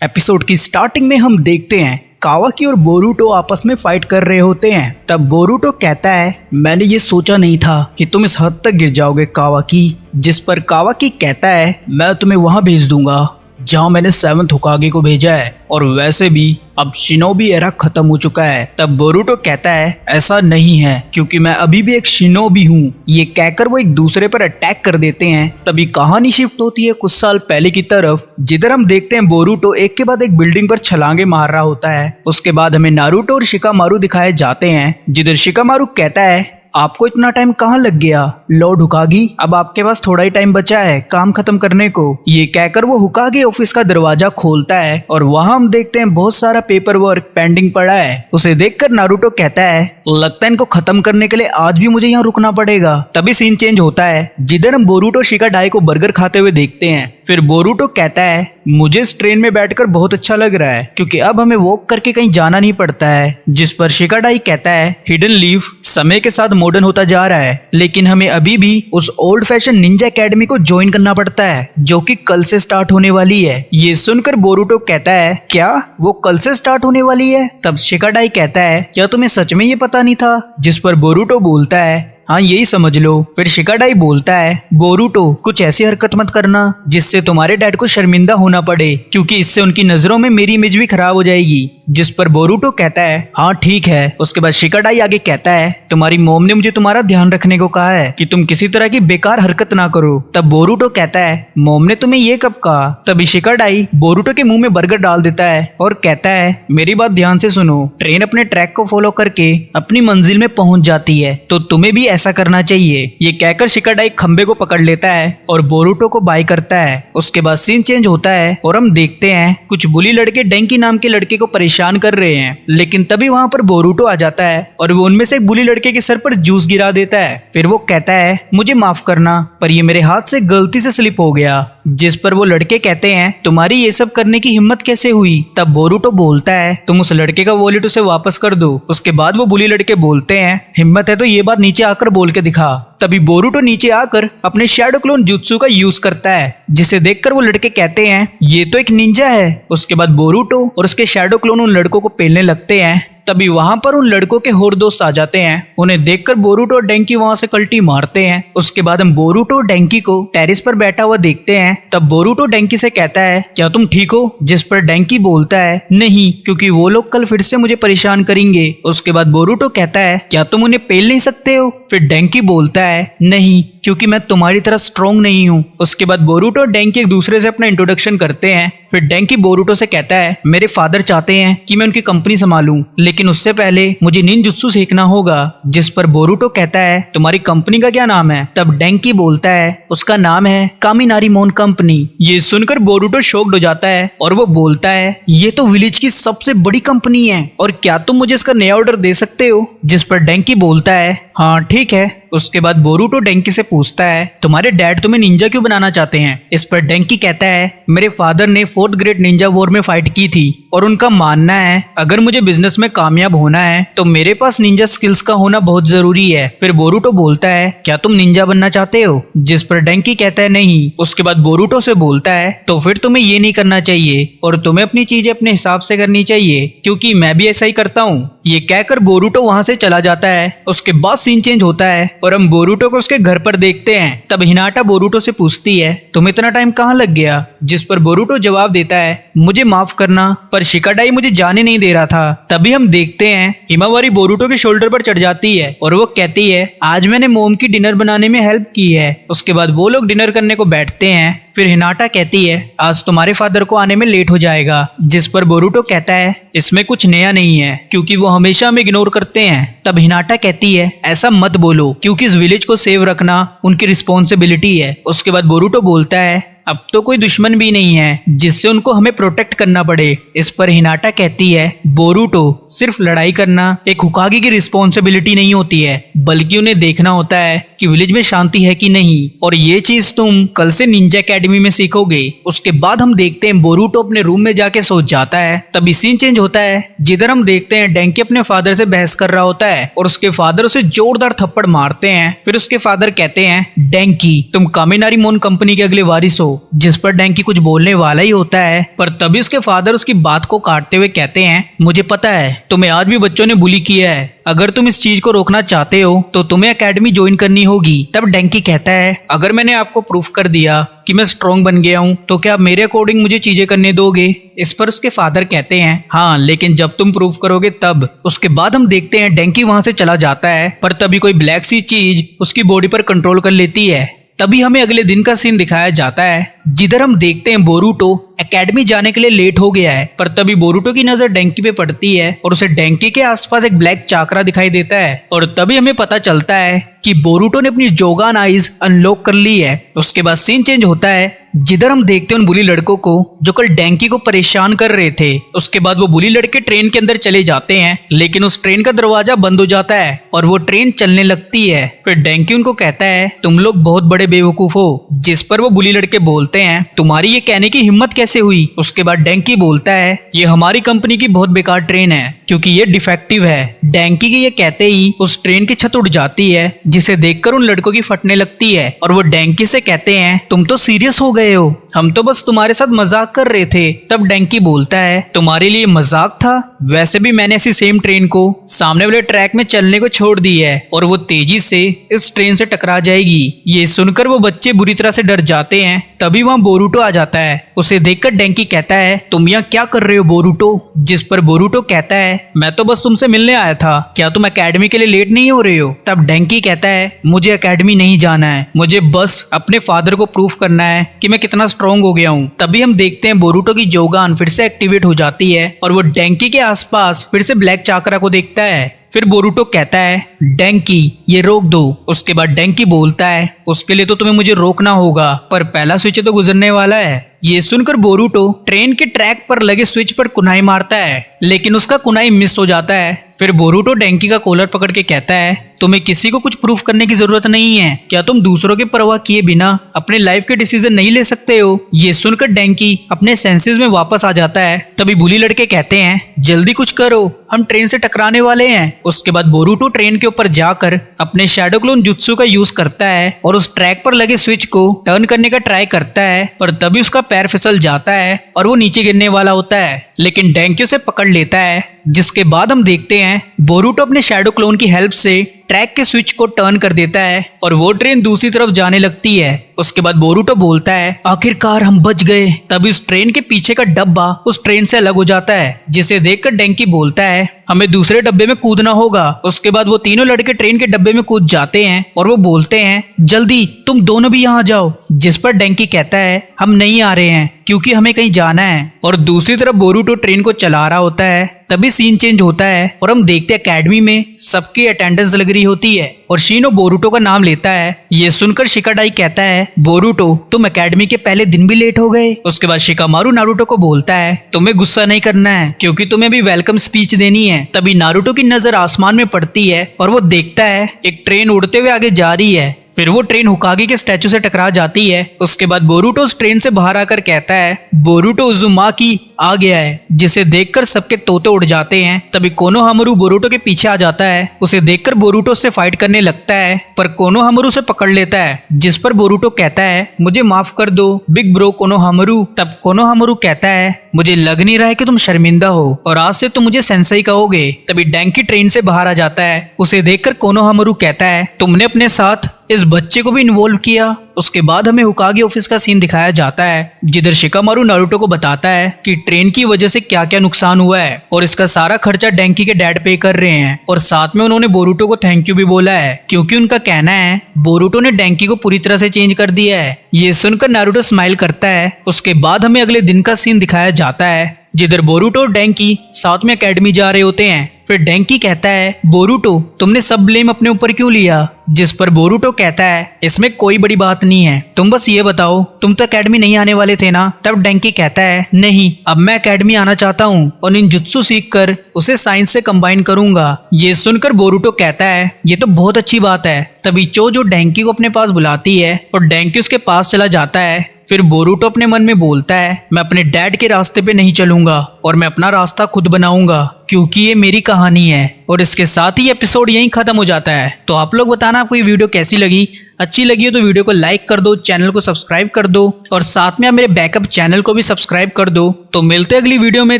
Episode की starting में हम देखते हैं कावाकी और बोरुटो आपस में फाइट कर रहे होते हैं। तब बोरुटो कहता है, मैंने ये सोचा नहीं था कि तुम इस हद तक गिर जाओगे कावाकी। जिस पर कावाकी कहता है, मैं तुम्हें वहां भेज दूंगा जहां मैंने 7th होकागे को भेजा है, और वैसे भी अब शिनोबी एरा खत्म हो चुका है। तब बोरुटो कहता है, ऐसा नहीं है क्योंकि मैं अभी भी एक शिनोबी हूँ। ये कहकर वो एक दूसरे पर अटैक कर देते हैं। तभी कहानी शिफ्ट होती है कुछ साल पहले की तरफ, जिधर हम देखते हैं बोरुटो एक के बाद एक बिल्डिंग पर छलांगे मार रहा होता है। उसके बाद हमें नारुतो और शिकामारु दिखाए जाते हैं, जिधर शिकामारु कहता है, आपको इतना टाइम कहाँ लग गया लॉर्ड हुकागी, अब आपके पास थोड़ा ही टाइम बचा है काम खत्म करने को। ये कहकर वो हुकागी ऑफिस का दरवाजा खोलता है और वहाँ हम देखते हैं बहुत सारा पेपर वर्क पेंडिंग पड़ा है। उसे देखकर नारुतो कहता है, लगता है इनको खत्म करने के लिए आज भी मुझे यहाँ रुकना पड़ेगा। तभी सीन चेंज होता है, जिधर हम बोरुटो शिकाडाई को बर्गर खाते हुए देखते हैं। फिर बोरुटो कहता है, मुझे इस ट्रेन में बैठकर बहुत अच्छा लग रहा है क्योंकि अब हमें वॉक करके कहीं जाना नहीं पड़ता है। जिस पर शिकाडाई कहता है, हिडन लीफ समय के साथ मॉडर्न होता जा रहा है, लेकिन हमें अभी भी उस ओल्ड फैशन निंजा एकेडमी को ज्वाइन करना पड़ता है जो कि कल से स्टार्ट होने वाली है। ये सुनकर बोरुटो कहता है, क्या वो कल से स्टार्ट होने वाली है? तब शिकाडाई कहता है, क्या तुम्हें सच में ये पता नहीं था? जिस पर बोरुटो बोलता है, हाँ यही समझ लो। फिर शिकाडाई बोलता है, बोरुटो कुछ ऐसी हरकत मत करना जिससे तुम्हारे डैड को शर्मिंदा होना पड़े, क्योंकि इससे उनकी नजरों में मेरी इमेज भी खराब हो जाएगी। जिस पर बोरुटो कहता है, हाँ ठीक है। उसके बाद शिकाडाई आगे कहता है, तुम्हारी मॉम ने मुझे तुम्हारा ध्यान रखने को कहा है कि तुम किसी तरह की बेकार हरकत ना करो। तब बोरुटो कहता है, मॉम ने तुम्हें ये कब कहा? तभी शिकाडाई बोरुटो के मुंह में बर्गर डाल देता है और कहता है, मेरी बात ध्यान से सुनो, ट्रेन अपने ट्रैक को फॉलो करके अपनी मंजिल में पहुंच जाती है, तो तुम्हें भी ऐसा करना चाहिए। ये कहकर शिकाडाई खंबे को पकड़ लेता है और बोरुटो को बाय करता है। उसके बाद सीन चेंज होता है और हम देखते हैं कुछ बुली लड़के डेंकी नाम के लड़के को परेशान कर रहे हैं, लेकिन तभी वहां पर बोरुटो आ जाता है और वो उनमें से एक बुली लड़के के सर पर जूस गिरा देता है। फिर वो कहता है, मुझे माफ करना पर ये मेरे हाथ से गलती से स्लिप हो गया। जिस पर वो लड़के कहते हैं, तुम्हारी ये सब करने की हिम्मत कैसे हुई? तब बोरुटो बोलता है, तुम उस लड़के का वॉलेट उसे वापस कर दो। उसके बाद वो बुली लड़के बोलते हैं, हिम्मत है तो ये बात नीचे आकर बोल के दिखा। तभी बोरुटो नीचे आकर अपने शैडो क्लोन जुत्सु का यूज करता है, जिसे देखकर वो लड़के कहते हैं, ये तो एक निंजा है। उसके बाद बोरुटो और उसके शैडो क्लोन उन लड़कों को पेलने लगते हैं। तभी वहां पर उन लड़कों के और दोस्त आ जाते हैं। उन्हें देखकर बोरुटो और डेंकी वहां से कल्टी मारते हैं। उसके बाद हम बोरुटो और डेंकी को टेरिस पर बैठा हुआ देखते हैं। तब बोरुटो डेंकी से कहता है, क्या तुम ठीक हो? जिस पर डेंकी बोलता है, नहीं, क्योंकि वो लोग कल फिर से मुझे परेशान करेंगे। उसके बाद बोरुटो कहता है, क्या तुम उन्हें पेल नहीं सकते हो? फिर डेंकी बोलता है, नहीं, क्योंकि मैं तुम्हारी तरह स्ट्रॉन्ग नहीं हूँ। उसके बाद बोरुटो और डेंकी एक दूसरे से अपना इंट्रोडक्शन करते हैं। फिर डेंकी बोरुटो से कहता है, मेरे फादर चाहते हैं कि मैं उनकी कंपनी संभालूं, लेकिन उससे पहले मुझे निंजुत्सु सीखना होगा। जिस पर बोरुटो कहता है, तुम्हारी कंपनी का क्या नाम है? तब डेंकी बोलता है, उसका नाम है कामिनारी मोन कंपनी। ये सुनकर बोरुटो शॉक्ड हो जाता है और वो बोलता है, ये तो विलेज की सबसे बड़ी कंपनी है, और क्या तुम मुझे इसका नया ऑर्डर दे सकते हो? जिस पर डेंकी बोलता है, हाँ ठीक है। उसके बाद बोरुटो डेंकी से पूछता है, तुम्हारे डैड तुम्हें निंजा क्यों बनाना चाहते हैं? इस पर डेंकी कहता है, मेरे फादर ने 4th ग्रेट निंजा वॉर में फाइट की थी और उनका मानना है अगर मुझे बिजनेस में कामयाब होना है तो मेरे पास निंजा स्किल्स का होना बहुत जरूरी है। फिर बोरुटो बोलता है, क्या तुम निंजा बनना चाहते हो? जिस पर डेंकी कहता है, नहीं। उसके बाद बोरुटो से बोलता है, तो फिर तुम्हें ये नहीं करना चाहिए और तुम्हें अपनी चीजें अपने हिसाब से करनी चाहिए, क्योंकि मैं भी ऐसा ही करता हूँ। ये कहकर बोरुटो वहां से चला जाता है। उसके बाद सीन चेंज होता है और हम बोरुटो को उसके घर पर देखते हैं। तब हिनाटा बोरुटो से पूछती है, तुम्हें इतना टाइम कहाँ लग गया? जिस पर बोरुटो जवाब देता है, मुझे माफ करना पर शिकाडाई मुझे जाने नहीं दे रहा था। तभी हम देखते हैं हिमावारी बोरुटो के शोल्डर पर चढ़ जाती है और वो कहती है, आज मैंने मोम की डिनर बनाने में हेल्प की है। उसके बाद वो लोग डिनर करने को बैठते हैं। फिर हिनाटा कहती है, आज तुम्हारे फादर को आने में लेट हो जाएगा। जिस पर बोरुटो कहता है, इसमें कुछ नया नहीं है क्योंकि वो हमेशा हमें इग्नोर करते हैं। तब हिनाटा कहती है, ऐसा मत बोलो, क्योंकि इस विलेज को सेव रखना उनकी रिस्पॉन्सिबिलिटी है। उसके बाद बोरुटो बोलता है, अब तो कोई दुश्मन भी नहीं है जिससे उनको हमें प्रोटेक्ट करना पड़े। इस पर हिनाटा कहती है, बोरुटो, सिर्फ लड़ाई करना एक हुकागी की रिस्पॉन्सिबिलिटी नहीं होती है, बल्कि उन्हें देखना होता है कि विलेज में शांति है कि नहीं, और ये चीज तुम कल से निंजा एकेडमी में सीखोगे। उसके बाद हम देखते हैं बोरुटो अपने रूम में जाके सो जाता है। तभी सीन चेंज होता है, जिधर हम देखते हैं डेंकी अपने फादर से बहस कर रहा होता है और उसके फादर उसे जोरदार थप्पड़ मारते हैं। फिर उसके फादर कहते हैं, डेंकी, तुम कामिनारी मोन कंपनी के अगले वारिस हो जिस पर डेंकी कुछ बोलने वाला ही होता है, पर तभी उसके फादर उसकी बात को काटते हुए कहते हैं, मुझे पता है तुम्हें आज भी बच्चों ने बुली किया है, अगर तुम इस चीज को रोकना चाहते हो तो तुम्हें एकेडमी ज्वाइन करनी होगी। तब डेंकी कहता है, अगर मैंने आपको प्रूफ कर दिया कि मैं स्ट्रॉन्ग बन गया हूँ तो क्या आप मेरे अकॉर्डिंग मुझे चीजें करने दोगे? इस पर उसके फादर कहते हैं, हाँ लेकिन जब तुम प्रूफ करोगे तब। उसके बाद हम देखते हैं डेंकी वहां से चला जाता है, पर तभी कोई ब्लैक सी चीज उसकी बॉडी पर कंट्रोल कर लेती है। तभी हमें अगले दिन का सीन दिखाया जाता है, जिधर हम देखते हैं बोरूटो एकेडमी जाने के लिए लेट हो गया है, पर तभी बोरूटो की नजर डेंकी पे पड़ती है और उसे डेंकी के आसपास एक ब्लैक चाकरा दिखाई देता है। और तभी हमें पता चलता है कि बोरूटो ने अपनी जोगान आइज अनलॉक कर ली है। उसके बाद सीन चेंज होता है, जिधर हम देखते हैं उन बुली लड़कों को जो कल डेंकी को परेशान कर रहे थे। उसके बाद वो बुली लड़के ट्रेन के अंदर चले जाते हैं, लेकिन उस ट्रेन का दरवाजा बंद हो जाता है और वो ट्रेन चलने लगती है। फिर डेंकी उनको कहता है, तुम लोग बहुत बड़े बेवकूफ हो। जिस पर वो बुली लड़के बोलते हैं, तुम्हारी ये कहने की हिम्मत कैसे हुई? उसके बाद डेंकी बोलता है, ये हमारी कंपनी की बहुत बेकार ट्रेन है क्योंकि ये डिफेक्टिव है। डेंकी के ये कहते ही उस ट्रेन की छत उड़ जाती है, जिसे देखकर उन लड़कों की फटने लगती है और वो डेंकी से कहते हैं, तुम तो सीरियस हो गए हो, हम तो बस तुम्हारे साथ मजाक कर रहे थे। तब डेंकी बोलता है, तुम्हारे लिए मजाक था? वैसे भी मैंने ऐसी सेम ट्रेन को सामने वाले ट्रैक में चलने को छोड़ दी है और वो तेजी से इस ट्रेन से टकरा जाएगी। ये सुनकर वो बच्चे बुरी तरह से डर जाते हैं। तभी वहाँ बोरूटो आ जाता है। उसे देखकर डेंकी कहता है, तुम यहाँ क्या कर रहे हो बोरूटो? जिस पर बोरूटो कहता है, मैं तो बस तुमसे मिलने आया था, क्या तुम एकेडमी के लिए लेट नहीं हो रहे हो? तब डेंकी कहता है, मुझे एकेडमी नहीं जाना है, मुझे बस अपने फादर को प्रूफ करना है कि मैं कितना स्ट्रॉन्ग हो गया हूँ। तभी हम देखते हैं बोरूटो की जोगान फिर से एक्टिवेट हो जाती है और वो डेंकी के आसपास फिर से ब्लैक चाकरा को देखता है। फिर बोरूटो कहता है, डेंकी ये रोक दो। उसके बाद डेंकी बोलता है, उसके लिए तो तुम्हें मुझे रोकना होगा, पर पहला स्विच तो गुजरने वाला है। ये सुनकर बोरूटो ट्रेन के ट्रैक पर लगे स्विच पर कुनाई मारता है, लेकिन उसका कुनाई मिस हो जाता है। फिर बोरूटो डेंकी का कॉलर पकड़ के कहता है, तुम्हें किसी को कुछ प्रूफ करने की जरूरत नहीं है, क्या तुम दूसरों की परवाह किए बिना अपने लाइफ के डिसीजन नहीं ले सकते हो? ये सुनकर डेंकी अपने सेंसेस में वापस आ जाता है। तभी बुली लड़के कहते हैं, जल्दी कुछ करो, हम ट्रेन से टकराने वाले हैं। उसके बाद बोरूटो ट्रेन के ऊपर जाकर अपने शैडो क्लोन जुत्सु का यूज करता है और उस ट्रैक पर लगे स्विच को टर्न करने का ट्राई करता है, पर तभी उसका पैर फिसल जाता है और वो नीचे गिरने वाला होता है, लेकिन डेंकी उसे पकड़ लेता है। जिसके बाद हम देखते हैं बोरूटो अपने शैडो क्लोन की हेल्प से ट्रैक के स्विच को टर्न कर देता है और वो ट्रेन दूसरी तरफ जाने लगती है। उसके बाद बोरूटो बोलता है, आखिरकार हम बच गए। तभी उस ट्रेन के पीछे का डब्बा उस ट्रेन से अलग हो जाता है, जिसे देखकर डेंकी बोलता है, हमें दूसरे डब्बे में कूदना होगा। उसके बाद वो तीनों लड़के ट्रेन के डब्बे में कूद जाते हैं और वो बोलते हैं, जल्दी तुम दोनों भी यहाँ जाओ। जिस पर डेंकी कहता है, हम नहीं आ रहे हैं क्योंकि हमें कहीं जाना है। और दूसरी तरफ बोरूटो ट्रेन को चला रहा होता है। तभी सीन चेंज होता है और हम देखते हैं एकेडमी में सबकी अटेंडेंस लग रही होती है और शीनो बोरूटो का नाम लेता है। ये सुनकर शिकाडाई कहता है, बोरूटो तुम एकेडमी के पहले दिन भी लेट हो गए। उसके बाद शिकामारू नारुतो को बोलता है, तुम्हें गुस्सा नहीं करना है क्योंकि तुम्हें भी वेलकम स्पीच देनी है। तभी नारुतो की नजर आसमान में पड़ती है और वो देखता है एक ट्रेन उड़ते हुए आगे जा रही है। फिर वो ट्रेन हुकागी के स्टैचू से टकरा जाती है। उसके बाद बोरूटो उस ट्रेन से बाहर आकर कहता है, बोरूटो उजुमाकी आ गया है, जिसे देखकर सबके तोते उड़ जाते हैं। तभी कोनोहामारू बोरूटो के पीछे आ जाता है। उसे देखकर बोरूटो से फाइट करने लगता है, पर कोनोहामारू से पकड़ लेता है। जिस पर बोरूटो कहता है, मुझे माफ कर दो बिग ब्रो कोनोहामारू। तब कोनोहामारू कहता है, मुझे लग नहीं रहा है कि तुम शर्मिंदा हो और आज से तुम मुझे सेंसेई कहोगे। तभी डेंकी ट्रेन से बाहर आ जाता है। उसे देखकर कोनोहामारू कहता है, तुमने अपने साथ इस बच्चे को भी इन्वॉल्व किया। उसके बाद हमें हुकागी ऑफिस का सीन दिखाया जाता है, जिधर शिकामारू नारुतो को बताता है कि ट्रेन की वजह से क्या क्या नुकसान हुआ है और इसका सारा खर्चा डेंकी के डैड पे कर रहे हैं। और साथ में उन्होंने बोरूटो को थैंक यू भी बोला है, क्योंकि उनका कहना है बोरूटो ने डेंकी को पूरी तरह से चेंज कर दिया है। ये सुनकर नारुतो स्माइल करता है। उसके बाद हमें अगले दिन का सीन दिखाया जाता है, जिधर बोरूटो और डेंकी साथ में एकेडमी जा रहे होते हैं। फिर डेंकी कहता है, बोरूटो तुमने सब ब्लेम अपने ऊपर क्यों लिया? जिस पर बोरूटो कहता है, इसमें कोई बड़ी बात नहीं है, तुम बस ये बताओ तुम तो एकेडमी नहीं आने वाले थे ना? तब डेंकी कहता है, नहीं, अब मैं एकेडमी आना चाहता हूँ और निंजुत्सु सीखकर उसे साइंस से कंबाइन करूंगा। ये सुनकर बोरूटो कहता है, ये तो बहुत अच्छी बात है। तभी चोजो डेंकी को अपने पास बुलाती है और डेंकी उसके पास चला जाता है। फिर बोरूटो अपने मन में बोलता है, मैं अपने डैड के रास्ते पे नहीं चलूंगा और मैं अपना रास्ता खुद बनाऊंगा, क्योंकि ये मेरी कहानी है। और इसके साथ ही एपिसोड यहीं खत्म हो जाता है। तो आप लोग बताना आपको ये वीडियो कैसी लगी। अच्छी लगी हो तो वीडियो को लाइक कर दो, चैनल को सब्सक्राइब कर दो और साथ में आप मेरे बैकअप चैनल को भी सब्सक्राइब कर दो। तो मिलते हैं अगली वीडियो में,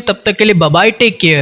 तब तक के लिए बाय बाय, टेक केयर।